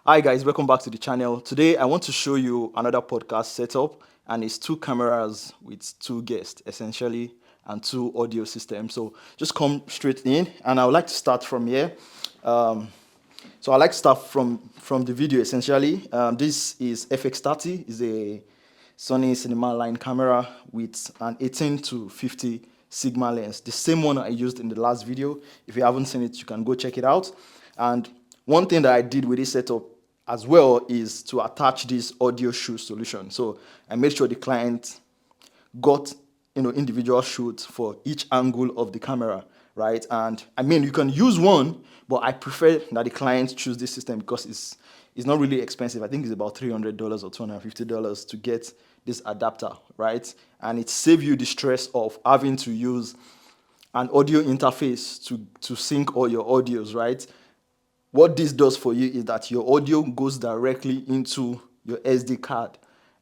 Hi guys, welcome back to the channel. Today I want to show you another podcast setup, and it's two cameras with two guests essentially and two audio systems. So just come straight in, and I would like to start from here. So I like to start from the video essentially. This is FX30, is a Sony cinema line camera with an 18 to 50 Sigma lens, the same one I used in the last video. If you haven't seen it, you can go check it out. And one thing that I did with this setup as well is to attach this audio shoot solution. So I made sure the client got individual shoots for each angle of the camera, right? And I mean, you can use one, but I prefer that the client choose this system because it's not really expensive. I think it's about $300 or $250 to get this adapter, right? And it saves you the stress of having to use an audio interface to sync all your audios, right? What this does for you is that your audio goes directly into your SD card,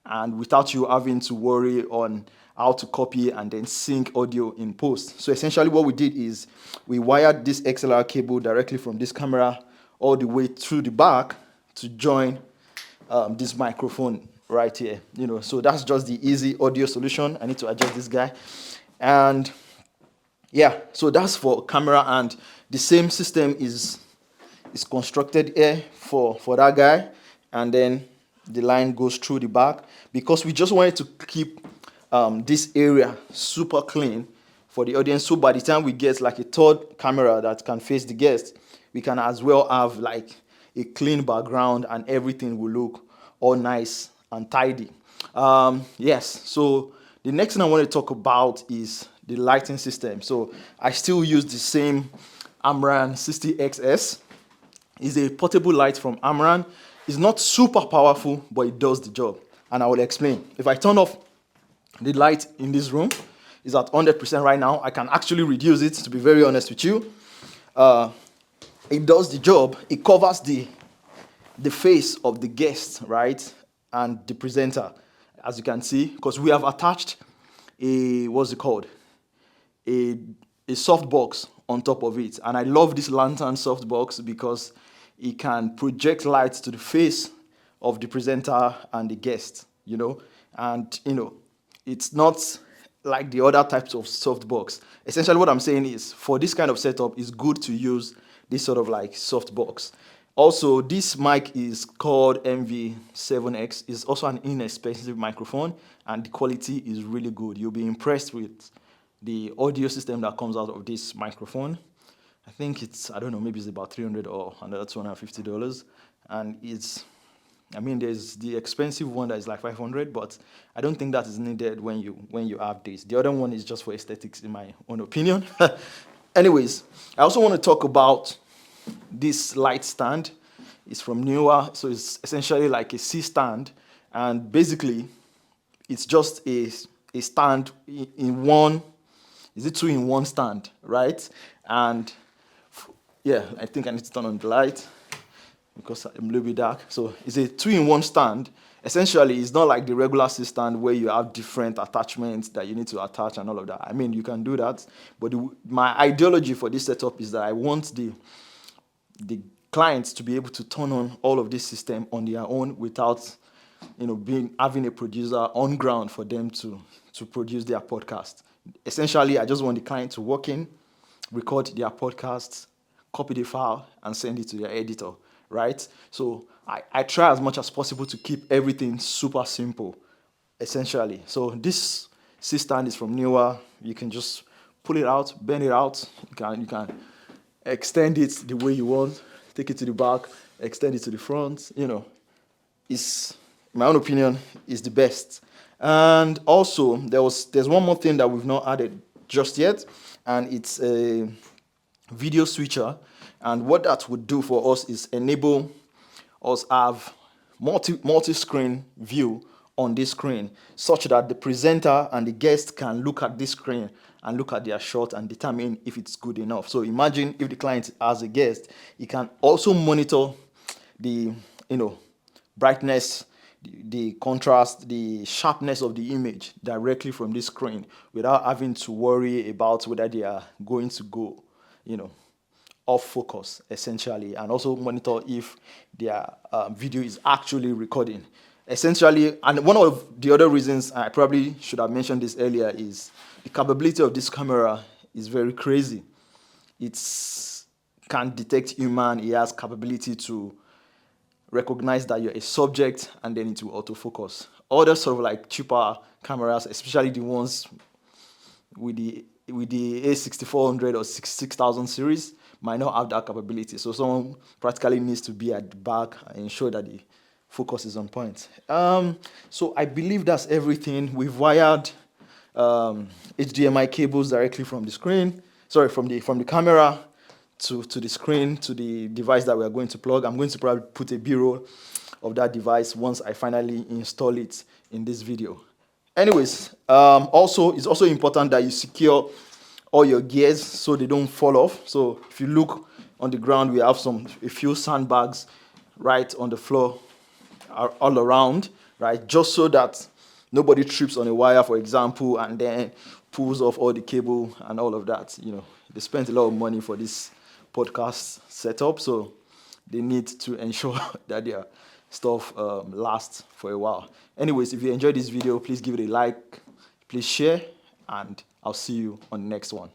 and without you having to worry on how to copy and then sync audio in post. So essentially what we did is we wired this XLR cable directly from this camera all the way through the back to join this microphone right here. So that's just the easy audio solution. I need to adjust this guy. And yeah, so that's for camera, and the same system is constructed here for that guy, and then the line goes through the back because we just wanted to keep this area super clean for the audience. So by the time we get like a third camera that can face the guest, we can as well have like a clean background and everything will look all nice and tidy. Yes, so the next thing I want to talk about is the lighting system. So I still use the same Amaran 60XS. It's a portable light from Amaran. It's not super powerful, but it does the job, and I will explain. If I turn off the light in this room, it's at 100% right now. I can actually reduce it, to be very honest with you. It does the job. It covers the face of the guest, right, and the presenter, as you can see, because we have attached a, what's it called, a softbox on top of it. And I love this Lantern Softbox because it can project light to the face of the presenter and the guest, and it's not like the other types of softbox. Essentially what I'm saying is, for this kind of setup, it's good to use this sort of like softbox. Also, this mic is called MV7X. It's also an inexpensive microphone, and the quality is really good. You'll be impressed with the audio system that comes out of this microphone. I think it's, I don't know, maybe it's about $300 or another $250. And there's the expensive one that is like $500, but I don't think that is needed when you have this. The other one is just for aesthetics, in my own opinion. Anyways, I also want to talk about this light stand. It's from Newer, so it's essentially like a C stand, and basically it's just a stand in one. Is it two-in-one stand, right? And yeah, I think I need to turn on the light because I'm a little bit dark. So it's a two-in-one stand. Essentially, it's not like the regular C stand where you have different attachments that you need to attach and all of that. I mean, you can do that, but my ideology for this setup is that I want the clients to be able to turn on all of this system on their own without having a producer on ground for them to produce their podcast. Essentially, I just want the client to walk in, record their podcasts, copy the file, and send it to their editor, right? So I try as much as possible to keep everything super simple, essentially. So this C-stand is from Newer. You can just pull it out, bend it out. You can extend it the way you want, take it to the back, extend it to the front. It's, in my own opinion, is the best. And also, there's one more thing that we've not added just yet, and it's a video switcher. And what that would do for us is enable us have multi-screen view on this screen, such that the presenter and the guest can look at this screen and look at their shot and determine if it's good enough. So imagine if the client has a guest, he can also monitor the brightness, the contrast, the sharpness of the image directly from this screen without having to worry about whether they are going to go, off focus essentially, and also monitor if their video is actually recording essentially. And one of the other reasons, I probably should have mentioned this earlier, is the capability of this camera is very crazy. It can detect human. It has capability to recognize that you're a subject, and then it will autofocus. Other sort of like cheaper cameras, especially the ones with the A6400 or 6000 series, might not have that capability. So someone practically needs to be at the back and ensure that the focus is on point. So I believe that's everything. We've wired HDMI cables directly from the screen, sorry, from the camera to the screen, to the device that we are going to plug. I'm going to probably put a B-roll of that device once I finally install it in this video. Anyways, it's also important that you secure all your gears so they don't fall off. So if you look on the ground, we have a few sandbags right on the floor all around, right? Just so that nobody trips on a wire, for example, and then pulls off all the cable and all of that. You know, they spent a lot of money for this podcast setup, so they need to ensure that their stuff lasts for a while. Anyways, if you enjoyed this video, please give it a like, please share, and I'll see you on the next one.